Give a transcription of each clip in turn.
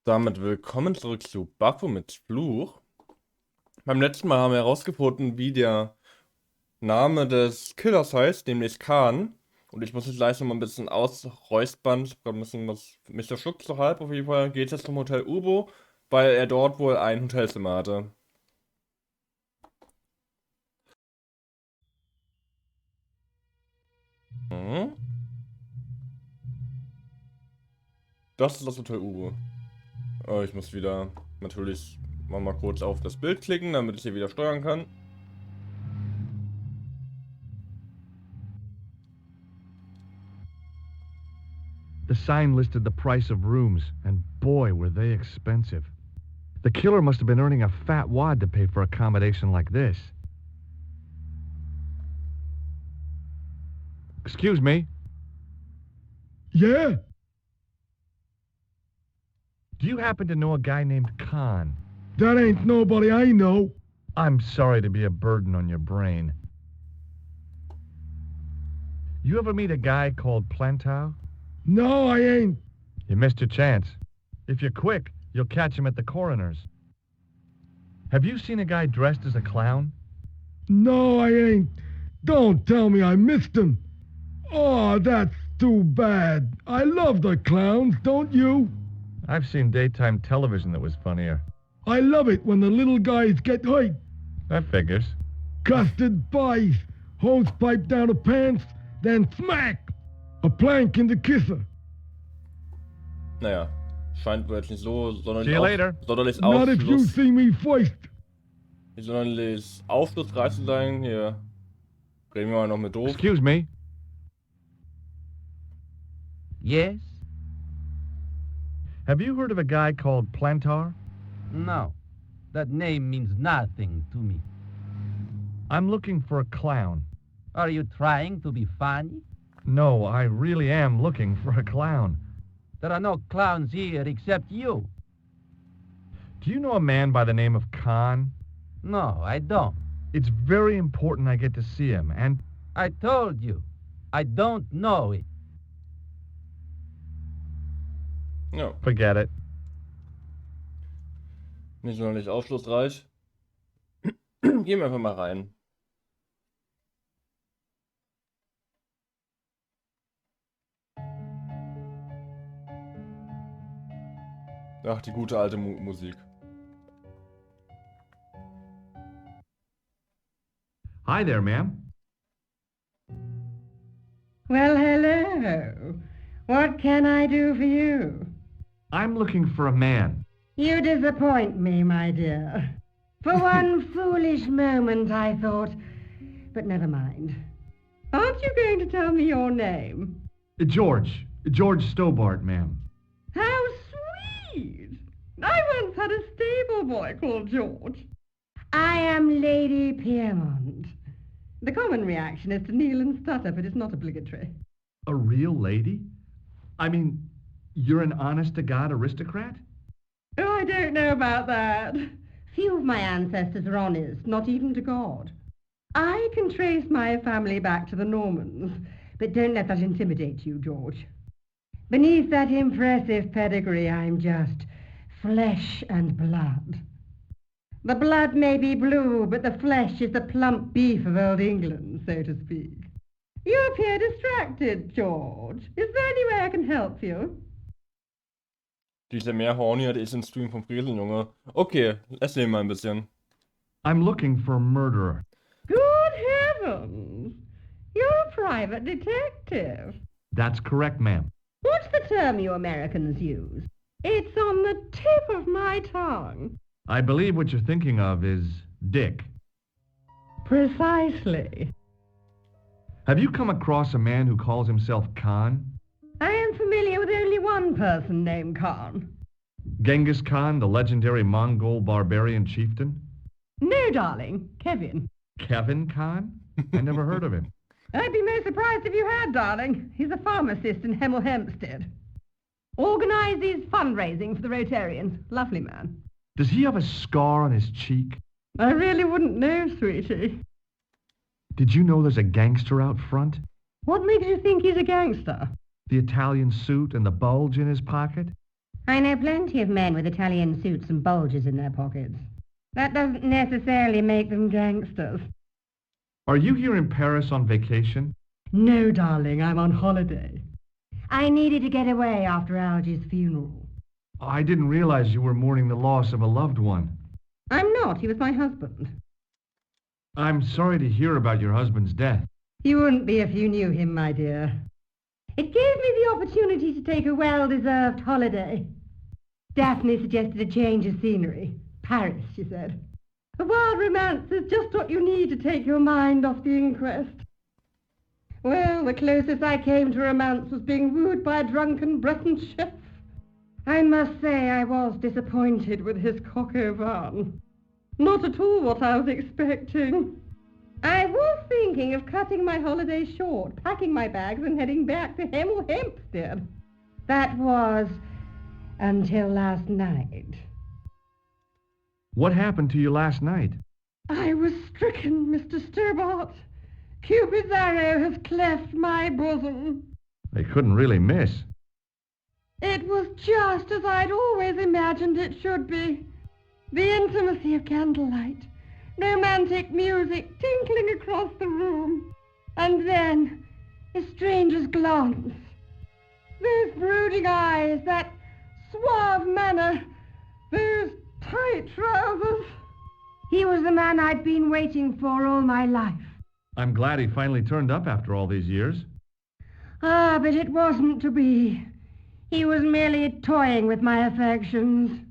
Damit willkommen zurück zu Baphomets Fluch. Beim letzten Mal haben wir herausgefunden, wie der Name des Killers heißt, nämlich Khan. Und ich muss jetzt gleich noch mal ein bisschen ausräuspern. Ich habe gerade ein bisschen was Mr. Schluck zu halb. Auf jeden Fall geht es jetzt zum Hotel Ubo, weil er dort wohl ein Hotelzimmer hatte. Mhm. Das ist das Hotel Ubo. Oh, ich muss wieder natürlich mal kurz auf das Bild klicken, damit ich hier wieder steuern kann. The sign listed the price of rooms, and boy, were they expensive. The killer must have been earning a fat wad to pay for accommodation like this. Excuse me. Yeah? Do you happen to know a guy named Khan? That ain't nobody I know. I'm sorry to be a burden on your brain. You ever meet a guy called Plantow? No, I ain't. You missed your chance. If you're quick, you'll catch him at the coroner's. Have you seen a guy dressed as a clown? No, I ain't. Don't tell me I missed him. Oh, that's too bad. I love the clowns, don't you? I've seen daytime television that was funnier. I love it when the little guys get hurt. That figures. Custard pies, hose pipe down the pants, then smack! A plank in the kisser. Naja, scheint wohl jetzt nicht so See you later. sonderlich Not if you see me first. nicht sonderlich aufschlussreich zu sein. Hier reden wir mal noch mit Doch. Excuse me. Yes? Have you heard of a guy called Plantar? No. That name means nothing to me. I'm looking for a clown. Are you trying to be funny? No, I really am looking for a clown. There are no clowns here except you. Do you know a man by the name of Khan? No, I don't. It's very important I get to see him, and I told you. I don't know it. Ja, forget it. nicht sonderlich aufschlussreich. Gehen wir einfach mal rein. Ach, die gute alte Musik. Hi there, ma'am. Well, hello. What can I do for you? I'm looking for a man. You disappoint me, my dear. For one foolish moment I thought, but never mind. Aren't you going to tell me your name? George Stobart, ma'am. How sweet! I once had a stable boy called George. I am Lady Piermont. The common reaction is to kneel and stutter, but it's not obligatory. A real lady? I mean, you're an honest-to-God aristocrat? Oh, I don't know about that. Few of my ancestors are honest, not even to God. I can trace my family back to the Normans, but don't let that intimidate you, George. Beneath that impressive pedigree, I'm just flesh and blood. The blood may be blue, but the flesh is the plump beef of old England, so to speak. You appear distracted, George. Is there any way I can help you? Dieser mehr horny hatte ich im Stream vom Friesen, Junge. Okay, erzähl mal ein bisschen. I'm looking for a murderer. Good heavens! You're a private detective. That's correct, ma'am. What's the term you Americans use? It's on the tip of my tongue. I believe what you're thinking of is Dick. Precisely. Have you come across a man who calls himself Khan? I am familiar with only one person named Khan. Genghis Khan, the legendary Mongol barbarian chieftain? No, darling, Kevin. Kevin Khan? I never heard of him. I'd be most surprised if you had, darling. He's a pharmacist in Hemel Hempstead. Organizes fundraising for the Rotarians. Lovely man. Does he have a scar on his cheek? I really wouldn't know, sweetie. Did you know there's a gangster out front? What makes you think he's a gangster? The Italian suit and the bulge in his pocket? I know plenty of men with Italian suits and bulges in their pockets. That doesn't necessarily make them gangsters. Are you here in Paris on vacation? No, darling, I'm on holiday. I needed to get away after Algy's funeral. I didn't realize you were mourning the loss of a loved one. I'm not. He was my husband. I'm sorry to hear about your husband's death. You wouldn't be if you knew him, my dear. It gave me the opportunity to take a well-deserved holiday. Daphne suggested a change of scenery. Paris, she said. A wild romance is just what you need to take your mind off the inquest. Well, the closest I came to romance was being wooed by a drunken Breton chef. I must say I was disappointed with his coq au vin. Not at all what I was expecting. I was thinking of cutting my holiday short, packing my bags and heading back to Hemel Hempstead. That was until last night. What happened to you last night? I was stricken, Mr. Stobart. Cupid's arrow has cleft my bosom. They couldn't really miss. It was just as I'd always imagined it should be. The intimacy of candlelight, romantic music tinkling across the room, and then a stranger's glance. Those brooding eyes, that suave manner, those tight trousers. He was the man I'd been waiting for all my life. I'm glad he finally turned up after all these years. Ah, but it wasn't to be. He was merely toying with my affections.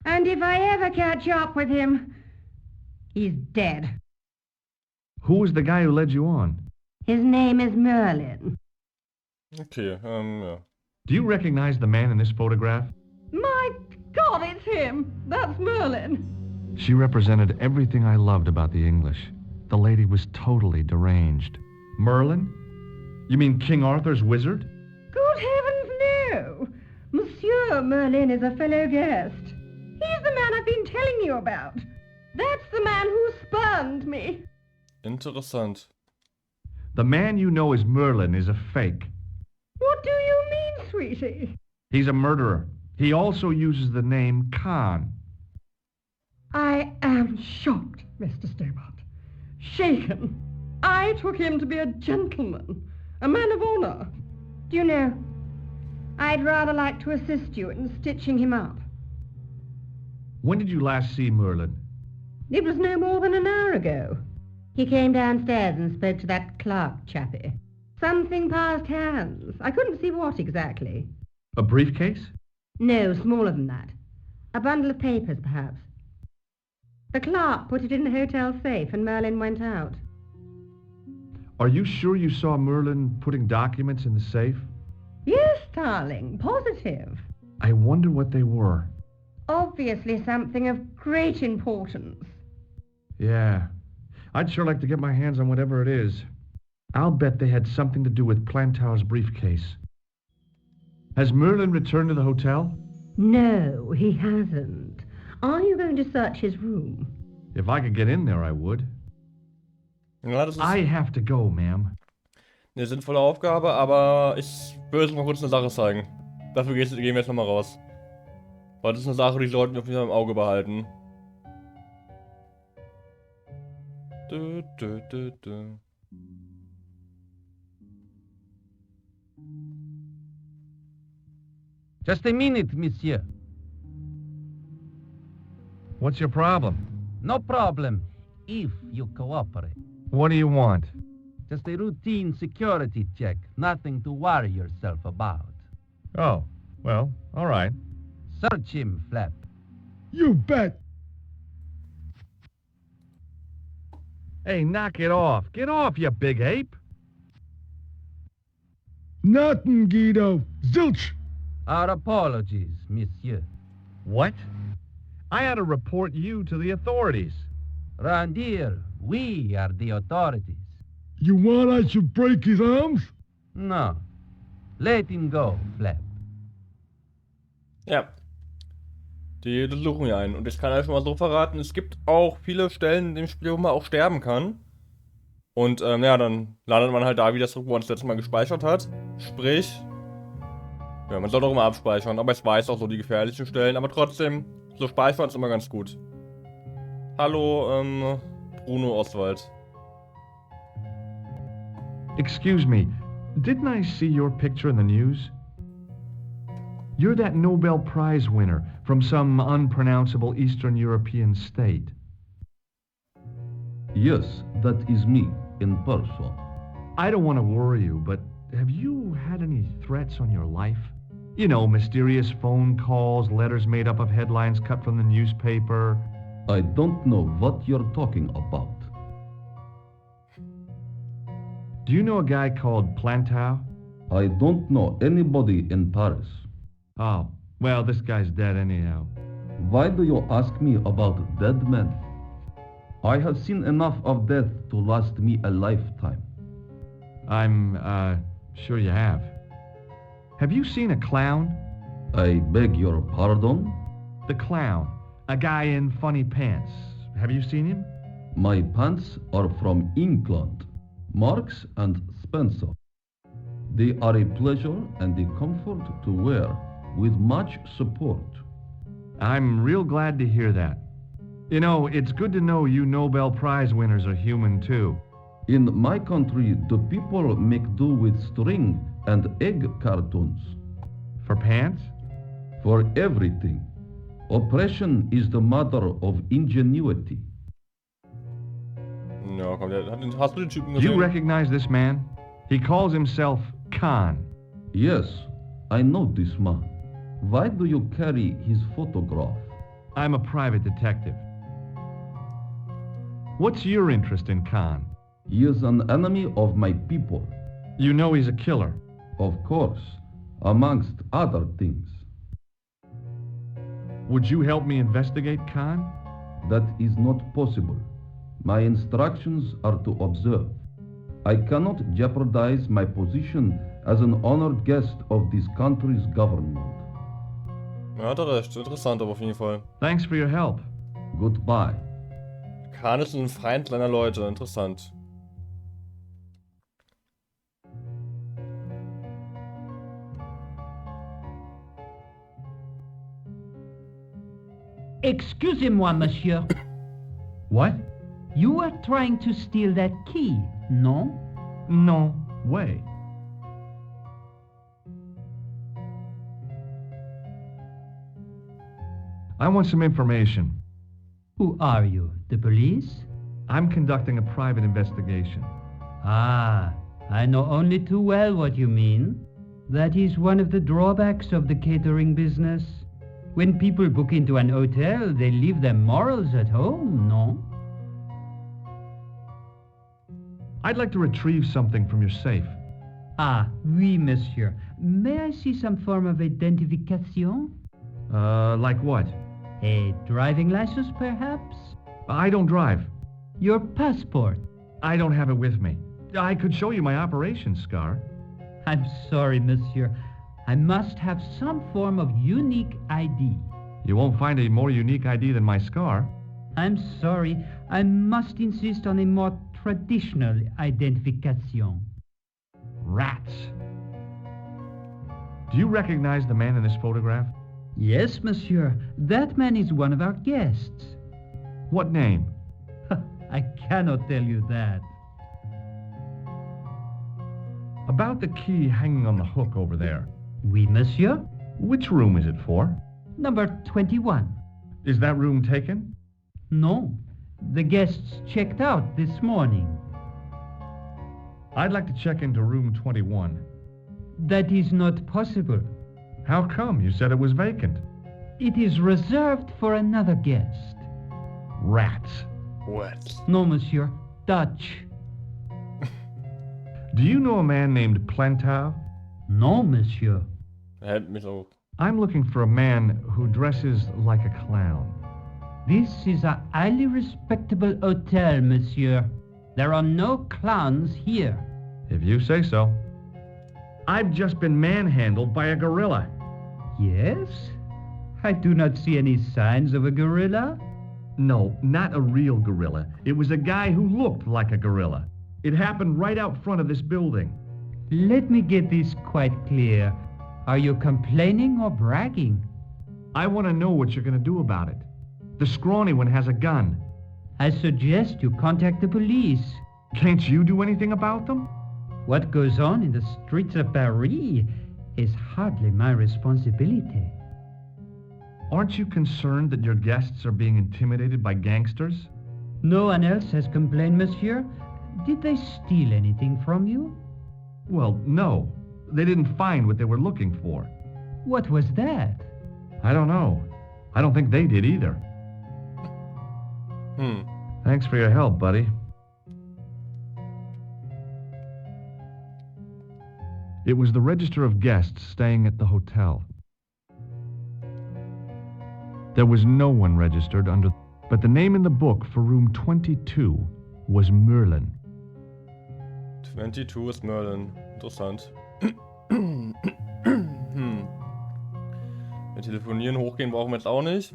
And if I ever catch up with him, he's dead. Who was the guy who led you on? His name is Merlin. Okay, ja. Do you recognize the man in this photograph? My God, it's him. That's Merlin. She represented everything I loved about the English. The lady was totally deranged. Merlin? You mean King Arthur's wizard? Good heavens, no. Monsieur Merlin is a fellow guest. He's the man I've been telling you about. That's the man who spurned me. Interessant. The man you know as Merlin is a fake. What do you mean, sweetie? He's a murderer. He also uses the name Khan. I am shocked, Mr. Stobart. Shaken. I took him to be a gentleman, a man of honor. Do you know, I'd rather like to assist you in stitching him up. When did you last see Merlin? It was no more than an hour ago. He came downstairs and spoke to that clerk chappie. Something passed hands. I couldn't see what exactly. A briefcase? No, smaller than that. A bundle of papers, perhaps. The clerk put it in the hotel safe and Merlin went out. Are you sure you saw Merlin putting documents in the safe? Yes, darling, positive. I wonder what they were. Obviously something of great importance. Yeah. I'd sure like to get my hands on whatever it is. I'll bet they had something to do with Plantow's briefcase. Has Merlin returned to the hotel? No, he hasn't. Are you going to search his room? If I could get in there, I would. Ja, das ist I have to go, ma'am. eine sinnvolle Aufgabe, aber ich will jetzt mal kurz eine Sache zeigen. Dafür gehen wir jetzt nochmal raus. Weil das ist eine Sache, die sollten wir auf jeden Fall im Auge behalten. Du, du, du, du. Just a minute, monsieur. What's your problem? No problem, if you cooperate. What do you want? Just a routine security check. Nothing to worry yourself about. Oh, well, all right. Search him, Flap. You bet. Hey, knock it off. Get off, you big ape. Nothing, Guido. Zilch. Our apologies, monsieur. What? I had to report you to the authorities. Round here, we are the authorities. You want I should break his arms? No. Let him go, Flap. Ja. Die suchen ja einen. Und ich kann euch schon mal so verraten, es gibt auch viele Stellen in dem Spiel, wo man auch sterben kann. Und ja, dann landet man halt da wieder zurück, wo man das letzte Mal gespeichert hat. Sprich, Ja, man soll doch immer abspeichern, aber ich weiß auch so die gefährlichen Stellen, aber trotzdem, so speichern ist immer ganz gut. Hallo, Bruno Oswald. Excuse me, didn't I see your picture in the news? You're that Nobel Prize winner from some unpronounceable Eastern European state. Yes, that is me, in person. I don't want to worry you, but have you had any threats on your life? You know, mysterious phone calls, letters made up of headlines cut from the newspaper. I don't know what you're talking about. Do you know a guy called Plantow? I don't know anybody in Paris. Oh, well, this guy's dead anyhow. Why do you ask me about dead men? I have seen enough of death to last me a lifetime. I'm, sure you have. Have you seen a clown? I beg your pardon? The clown. A guy in funny pants. Have you seen him? My pants are from England, Marks and Spencer. They are a pleasure and a comfort to wear, with much support. I'm real glad to hear that. You know, it's good to know you Nobel Prize winners are human too. In my country, the people make do with string and egg cartoons. For pants? For everything. Oppression is the mother of ingenuity. Ja, komm, hast du den Typen Do you gesehen? recognize this man? He calls himself Khan. Yes, I know this man. Why do you carry his photograph? I'm a private detective. What's your interest in Khan? He is an enemy of my people. You know he's a killer. Of course, amongst other things. Would you help me investigate Khan? That is not possible. My instructions are to observe. I cannot jeopardize my position as an honored guest of this country's government. Ja, hat er recht. Interessant aber auf jeden Fall. Thanks for your help. Goodbye. Khan ist ein Feind seiner Leute. Interessant. Excusez-moi, monsieur. What? You were trying to steal that key, no? No way. I want some information. Who are you, the police? I'm conducting a private investigation. Ah, I know only too well what you mean. That is one of the drawbacks of the catering business. When people book into an hotel, they leave their morals at home, no? I'd like to retrieve something from your safe. Ah, oui, monsieur. May I see some form of identification? Like what? A driving license, perhaps? I don't drive. Your passport? I don't have it with me. I could show you my operation scar. I'm sorry, monsieur. I must have some form of unique ID. You won't find a more unique ID than my scar. I'm sorry. I must insist on a more traditional identification. Rats. Do you recognize the man in this photograph? Yes, monsieur. That man is one of our guests. What name? I cannot tell you that. About the key hanging on the hook over there. Oui, monsieur. Which room is it for? Number 21. Is that room taken? No. The guests checked out this morning. I'd like to check into room 21. That is not possible. How come? You said it was vacant. It is reserved for another guest. Rats. What? No, monsieur. Dutch. Do you know a man named Plantow? No, monsieur. Er hält mich auch. I'm looking for a man who dresses like a clown. This is a highly respectable hotel, monsieur. There are no clowns here. If you say so. I've just been manhandled by a gorilla. Yes? I do not see any signs of a gorilla. No, not a real gorilla. It was a guy who looked like a gorilla. It happened right out front of this building. Let me get this quite clear. Are you complaining or bragging? I want to know what you're going to do about it. The scrawny one has a gun. I suggest you contact the police. Can't you do anything about them? What goes on in the streets of Paris is hardly my responsibility. Aren't you concerned that your guests are being intimidated by gangsters? No one else has complained, monsieur. Did they steal anything from you? Well, no. They didn't find what they were looking for. What was that? I don't know. I don't think they did either. Thanks for your help, buddy. It was the register of guests staying at the hotel. There was no one registered under, but the name in the book for room 22 was Merlin. 22 ist Merlin. Interessant. Wir telefonieren, hochgehen brauchen wir jetzt auch nicht.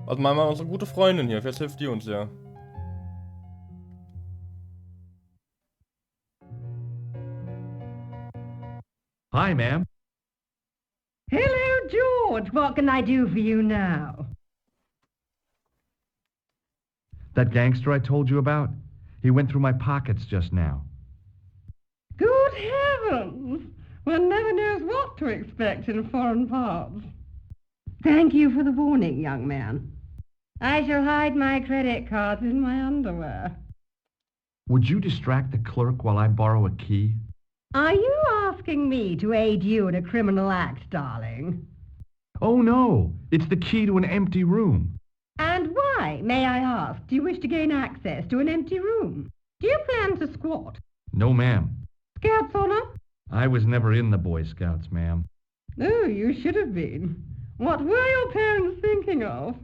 Was meinen wir unsere gute Freundin hier? Vielleicht hilft die uns ja. Hi, ma'am. Hello, George. What can I do for you now? That gangster I told you about? He went through my pockets just now. Good heavens! One never knows what to expect in foreign parts. Thank you for the warning, young man. I shall hide my credit cards in my underwear. Would you distract the clerk while I borrow a key? Are you asking me to aid you in a criminal act, darling? Oh, no. It's the key to an empty room. And why, may I ask, do you wish to gain access to an empty room? Do you plan to squat? No, ma'am. Scouts honor? I was never in the Boy Scouts, ma'am. Oh, you should have been. What were your parents thinking of?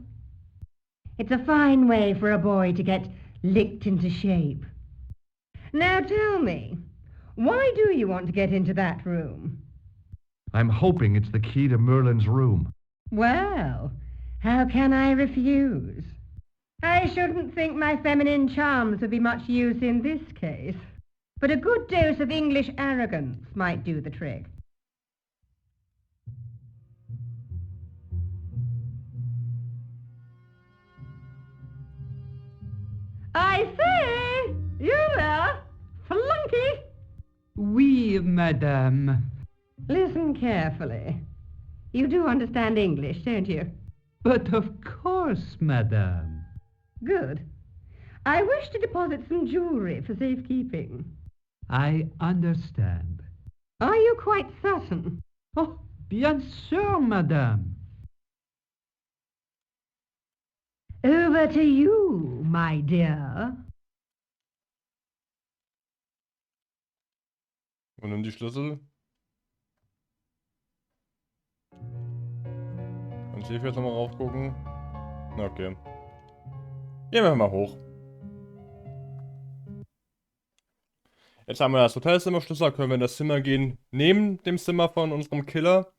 It's a fine way for a boy to get licked into shape. Now tell me, why do you want to get into that room? I'm hoping it's the key to Merlin's room. Well, how can I refuse? I shouldn't think my feminine charms would be much use in this case, but a good dose of English arrogance might do the trick. I say, you there, flunky? Oui, madame. Listen carefully. You do understand English, don't you? But of course, madame. Good. I wish to deposit some jewelry for safekeeping. I understand. Are you quite certain? Oh, bien sûr, madame. Over to you, my dear. Und nimm die Schlüssel. Kannst du hier jetzt nochmal raufgucken? Okay. Gehen wir mal hoch. Jetzt haben wir das Hotelzimmerschlüssel, können wir in das Zimmer gehen, neben dem Zimmer von unserem Killer.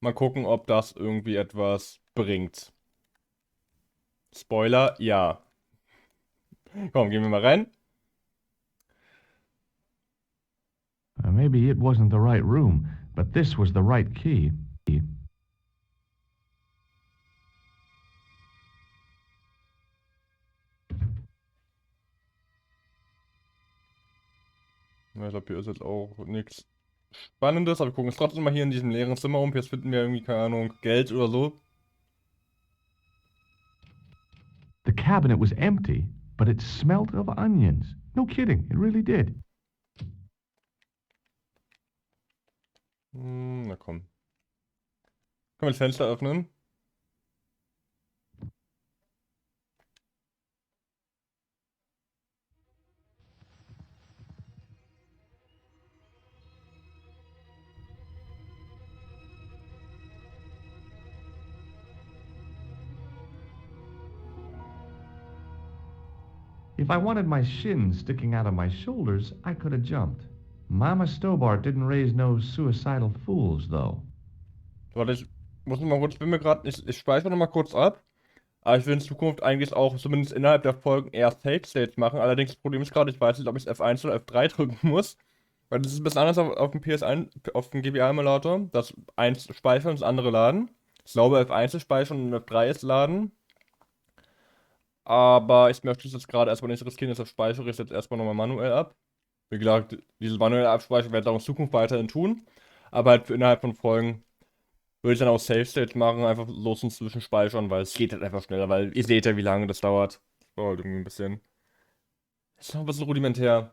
Mal gucken, ob das irgendwie etwas bringt. Spoiler, ja. Komm, gehen wir mal rein. Maybe it wasn't the right room, but this was the right key. Ich glaube, hier ist jetzt auch nichts Spannendes, aber wir gucken uns trotzdem mal hier in diesem leeren Zimmer um. Jetzt finden wir irgendwie, keine Ahnung, Geld oder so. The cabinet was empty, but it smelled of onions. No kidding, it really did. Na komm. Können wir das Fenster öffnen? If I wanted my shins sticking out of my shoulders, I could have jumped. Mama Stobart didn't raise no suicidal fools, though. Warte, ich muss noch mal kurz, bin mir gerade, ich speichere noch mal kurz ab. Aber ich will in Zukunft eigentlich auch zumindest innerhalb der Folgen eher Save States machen. Allerdings das Problem ist gerade, ich weiß nicht, ob ich F1 oder F3 drücken muss. Weil das ist ein bisschen anders auf dem PS1, auf dem GBA-Emulator. Das eins speichern und das andere laden. Ich glaube, F1 ist speichern und F3 ist laden. Aber ich möchte es jetzt gerade erstmal nicht riskieren, deshalb speichere ich es jetzt erstmal nochmal manuell ab. Wie gesagt, diese manuelle Abspeicherung werde ich auch in Zukunft weiterhin tun. Aber halt für innerhalb von Folgen würde ich dann auch Save States machen, einfach los und zwischenspeichern, weil es geht halt einfach schneller, weil ihr seht ja, wie lange das dauert. Das dauert irgendwie ein bisschen. Ist noch ein bisschen rudimentär.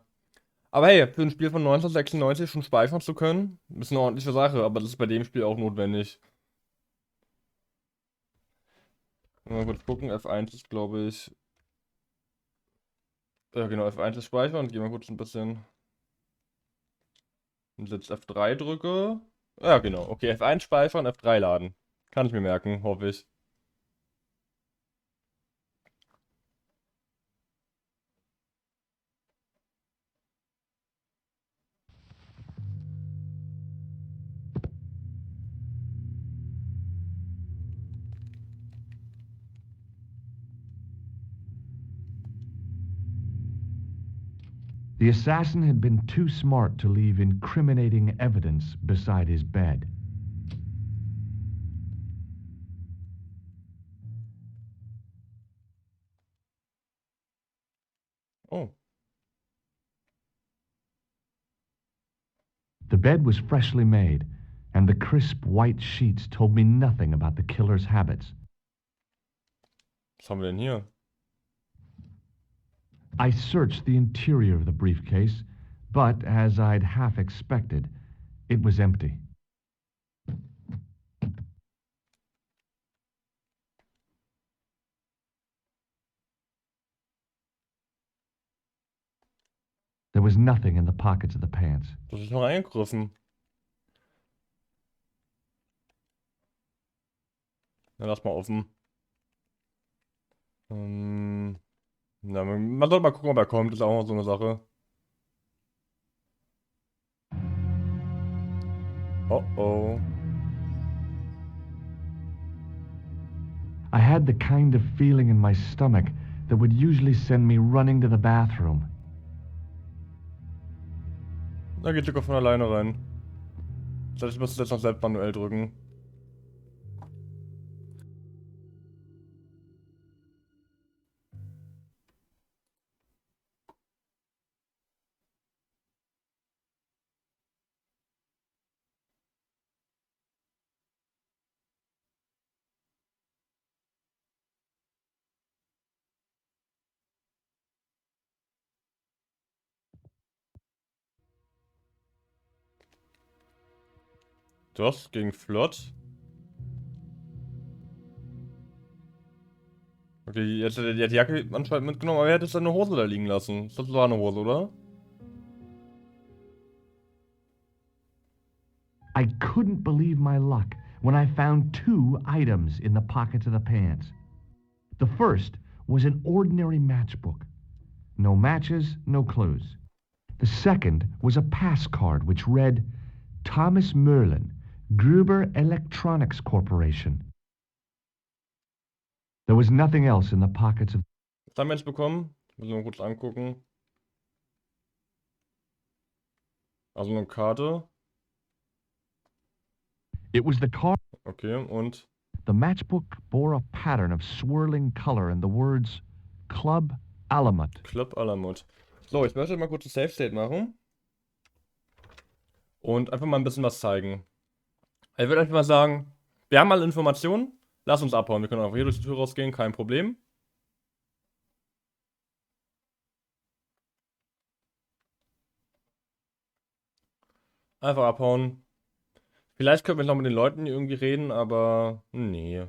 Aber hey, für ein Spiel von 1996 schon speichern zu können, ist eine ordentliche Sache, aber das ist bei dem Spiel auch notwendig. Mal kurz gucken, F1 ist, glaube ich. Ja, genau, F1 ist speichern. Gehen wir kurz ein bisschen. Und jetzt F3 drücke. Ja, genau. Okay, F1 speichern, F3 laden. Kann ich mir merken, hoffe ich. The assassin had been too smart to leave incriminating evidence beside his bed. Oh. The bed was freshly made, and the crisp white sheets told me nothing about the killer's habits. Was haben wir denn hier? I searched the interior of the briefcase, but as I'd half expected, it was empty. There was nothing in the pockets of the pants. Das ist noch eingegriffen. Na, lass mal offen. Na, man sollte mal gucken, ob er kommt. Das ist auch mal so eine Sache. Oh oh. I had the kind of feeling in my stomach that would usually send me running to the bathroom. Da geht sogar von alleine rein. Das heißt, ich muss es jetzt noch selbst manuell drücken. Doch, gegen Fluch. Okay, jetzt hat er die Jacke anscheinend mitgenommen, aber er hätte seine Hose da liegen lassen. Das war eine Hose, oder? I couldn't believe my luck when I found two items in the pockets of the pants. The first was an ordinary matchbook. No matches, no clues. The second was a pass card which read, Thomas Merlin, Gruber Electronics Corporation. There was nothing else in the pockets of... Was haben wir jetzt bekommen? Müssen wir mal kurz angucken. Also eine Karte. It was the card... Okay, und The matchbook bore a pattern of swirling color and the words Club Alamut. Club Alamut. So, ich möchte mal kurz ein Save State machen. Und einfach mal ein bisschen was zeigen. Ich würde einfach mal sagen, wir haben alle Informationen. Lass uns abhauen. Wir können auch hier durch die Tür rausgehen, kein Problem. Einfach abhauen. Vielleicht können wir noch mit den Leuten hier irgendwie reden, aber nee.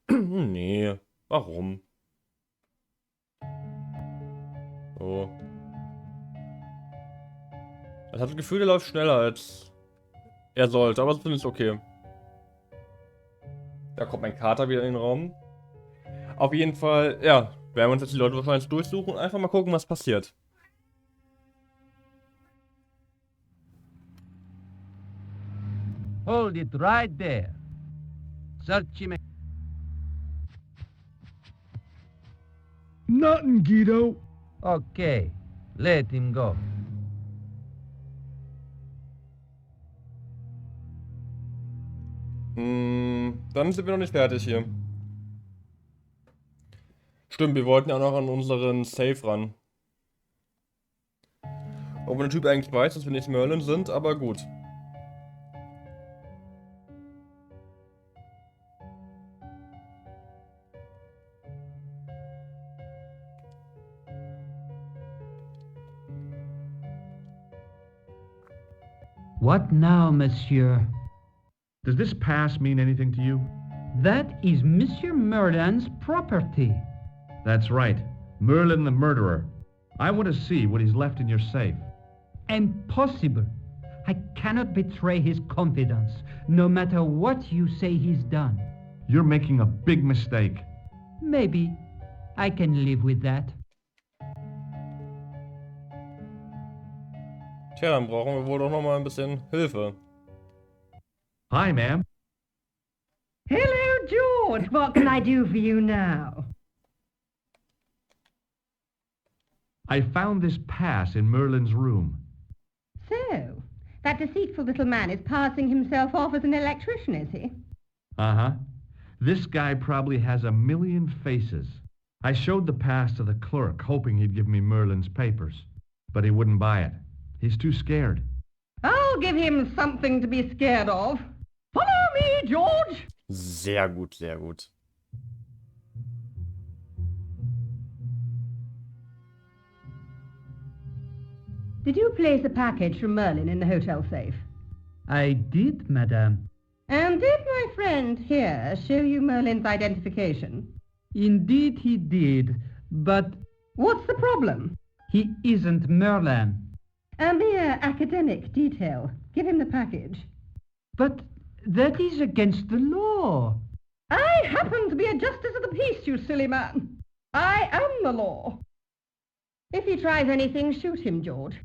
Nee. Warum? So. Ich habe das Gefühl, der läuft schneller als er sollte, aber das finde ich okay. Da kommt mein Kater wieder in den Raum. Auf jeden Fall, ja, werden wir uns jetzt die Leute wahrscheinlich durchsuchen und einfach mal gucken, was passiert. Hold it right there. Search him. Nothing, Guido. Okay, let him go. Dann sind wir noch nicht fertig hier. Stimmt, wir wollten ja auch noch an unseren Safe ran. Obwohl der Typ eigentlich weiß, dass wir nicht Merlin sind, aber gut. What now, monsieur? Does this pass mean anything to you? That is Monsieur Merlin's property. That's right. Merlin the murderer. I want to see what he's left in your safe. Impossible. I cannot betray his confidence, no matter what you say he's done. You're making a big mistake. Maybe. I can live with that. Tja, dann brauchen wir wohl doch noch mal ein bisschen Hilfe. Hi, ma'am. Hello, George. What can I do for you now? I found this pass in Merlin's room. So, that deceitful little man is passing himself off as an electrician, is he? Uh-huh. This guy probably has a million faces. I showed the pass to the clerk, hoping he'd give me Merlin's papers. But he wouldn't buy it. He's too scared. I'll give him something to be scared of. Follow me, George! Sehr gut, sehr gut. Did you place a package from Merlin in the hotel safe? I did, madame. And did my friend here show you Merlin's identification? Indeed he did, but What's the problem? he isn't Merlin. A mere academic detail. Give him the package. But that is against the law. I happen to be a justice of the peace, you silly man. I am the law. If he tries anything, shoot him, George.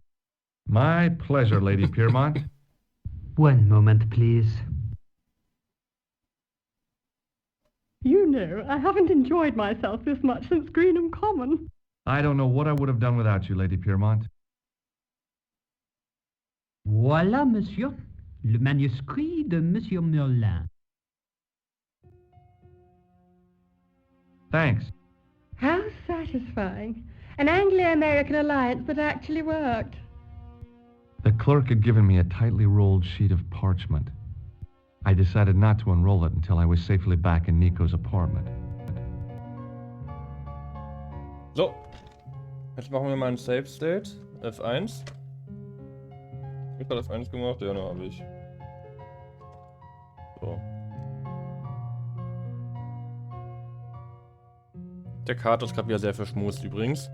My pleasure, Lady Piermont. One moment, please. You know, I haven't enjoyed myself this much since Greenham Common. I don't know what I would have done without you, Lady Piermont. Voilà, monsieur. Le manuscrit de Monsieur Merlin. Thanks. How satisfying. An Anglo-American alliance that actually worked. The clerk had given me a tightly rolled sheet of parchment. I decided not to unroll it until I was safely back in Nico's apartment. So. Jetzt machen wir mal ein Save State. F1. Ich habe F1 gemacht? Ja, ne, habe ich. So. Der Kater ist gerade wieder sehr verschmust übrigens.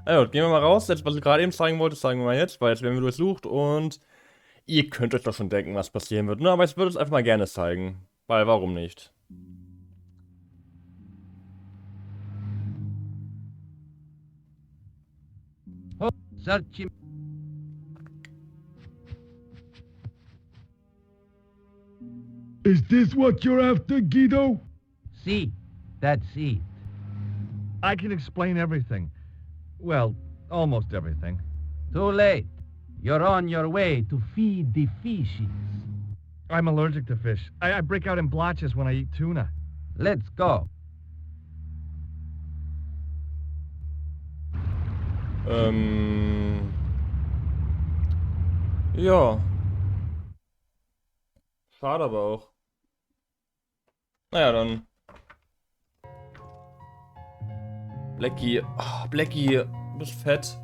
Also, gehen wir mal raus. Jetzt, was ich gerade eben zeigen wollte, zeigen wir mal jetzt, weil jetzt werden wir durchsucht und ihr könnt euch doch schon denken, was passieren wird. Ne? Aber ich würde es einfach mal gerne zeigen. Weil, warum nicht? Search him. Is this what you're after, Guido? See, that's it. I can explain everything. Well, almost everything. Too late. You're on your way to feed the fishes. I'm allergic to fish. I break out in blotches when I eat tuna. Let's go. Ja. Schade aber auch. Naja, dann. Blackie. Oh, Blackie, du bist fett.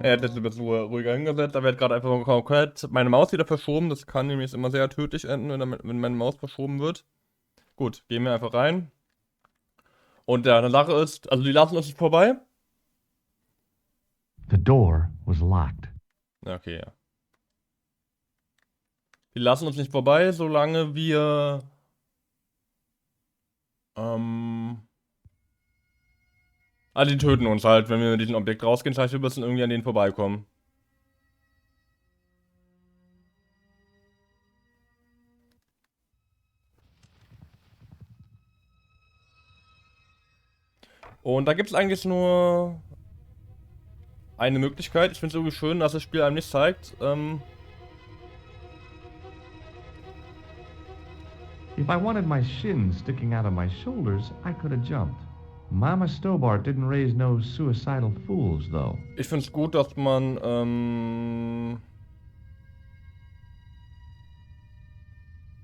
Er hat jetzt ein bisschen ruhiger hingesetzt, aber er hat gerade einfach komplett meine Maus wieder verschoben. Das kann nämlich immer sehr tödlich enden, wenn meine Maus verschoben wird. Gut, gehen wir einfach rein. Und ja, eine Sache ist, also die lassen uns nicht vorbei. The door was locked. Okay, ja. Die lassen uns nicht vorbei, solange wir also die töten uns halt, wenn wir mit diesem Objekt rausgehen. Das heißt, wir müssen irgendwie an denen vorbeikommen. Und da gibt es eigentlich nur eine Möglichkeit. Ich finde es irgendwie schön, dass das Spiel einem nicht zeigt. If I wanted my shins sticking out of my shoulders, I could have jumped. Mama Stobart didn't raise no suicidal fools, though. Ich finde es gut, dass man,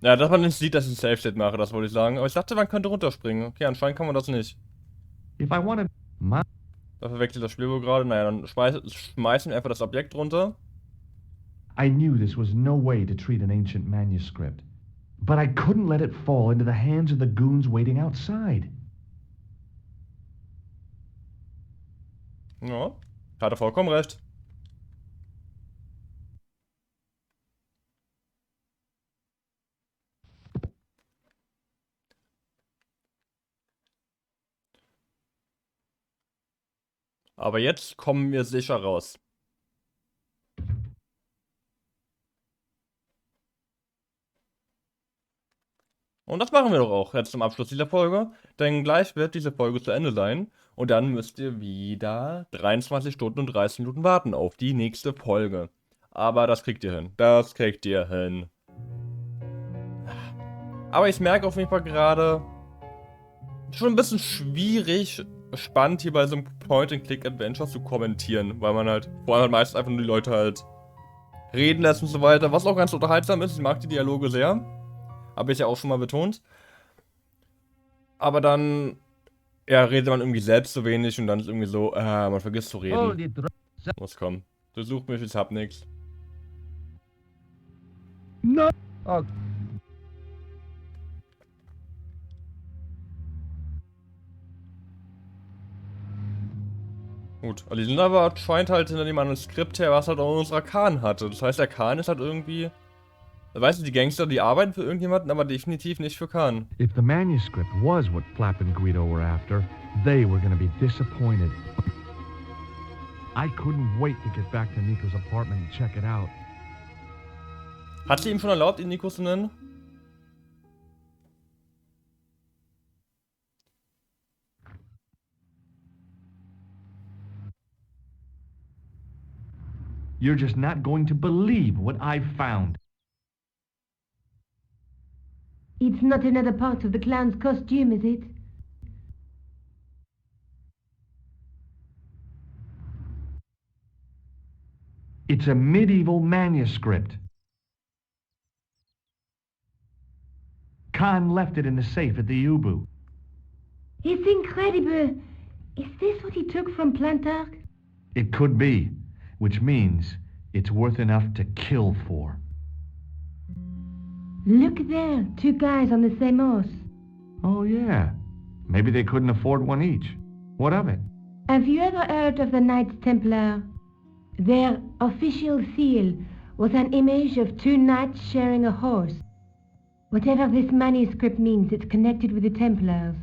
ja, dass man nicht sieht, dass ich ein Safe-State mache, das wollte ich sagen. Aber ich dachte, man könnte runterspringen. Okay, anscheinend kann man das nicht. If I wanted my... Da verwechselt das Spiel wohl gerade. Naja, dann schmeißen wir einfach das Objekt runter. I knew this was no way to treat an ancient manuscript. But I couldn't let it fall into the hands of the goons waiting outside. Ja, hat er vollkommen recht. Aber jetzt kommen wir sicher raus. Und das machen wir doch auch jetzt zum Abschluss dieser Folge, denn gleich wird diese Folge zu Ende sein und dann müsst ihr wieder 23 Stunden und 30 Minuten warten auf die nächste Folge. Aber das kriegt ihr hin. Das kriegt ihr hin. Aber ich merke auf jeden Fall gerade, schon ein bisschen schwierig, spannend hier bei so einem Point-and-Click-Adventure zu kommentieren, weil man halt, vor allem halt meistens einfach nur die Leute halt reden lässt und so weiter, was auch ganz unterhaltsam ist. Ich mag die Dialoge sehr. Habe ich ja auch schon mal betont. Aber dann, ja, redet man irgendwie selbst so wenig und dann ist irgendwie so, man vergisst zu reden. Muss kommen. Du suchst mich, ich hab nix. No. Oh, Gut, also die sind aber scheint halt hinter dem Manuskript her, was halt auch unserer Khan hatte. Das heißt, der Khan ist halt irgendwie... Weißt du, die Gangster, die arbeiten für irgendjemanden, aber definitiv nicht für Khan. If the manuscript was what Flap and Guido were after, they were going to be disappointed. I couldn't wait to get back to Nico's apartment and check it out. Hat sie ihm schon erlaubt, ihn Nico zu nennen? You're just not going to believe what I've found. It's not another part of the clown's costume, is it? It's a medieval manuscript. Khan left it in the safe at the U-boot. It's incredible. Is this what he took from Plantark? It could be, which means it's worth enough to kill for. Look there, two guys on the same horse. Oh, yeah. Maybe they couldn't afford one each. What of it? Have you ever heard of the Knights Templar? Their official seal was an image of two knights sharing a horse. Whatever this manuscript means, it's connected with the Templars.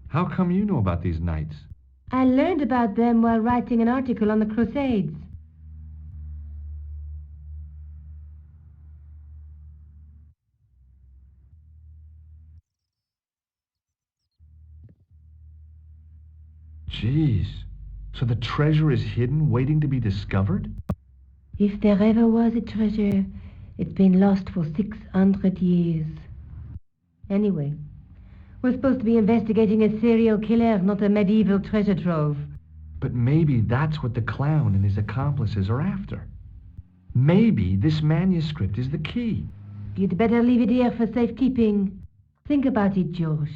How come you know about these knights? I learned about them while writing an article on the Crusades. Jeez. So the treasure is hidden, waiting to be discovered? If there ever was a treasure, it's been lost for 600 years. Anyway, we're supposed to be investigating a serial killer, not a medieval treasure trove. But maybe that's what the clown and his accomplices are after. Maybe this manuscript is the key. You'd better leave it here for safekeeping. Think about it, Josh.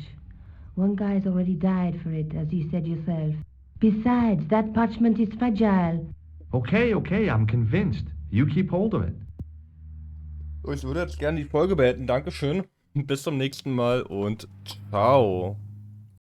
One guy's already died for it, as you said yourself. Besides, that parchment is fragile. Okay, I'm convinced. You keep hold of it. Ich würde jetzt gerne die Folge beenden. Dankeschön. Bis zum nächsten Mal und ciao.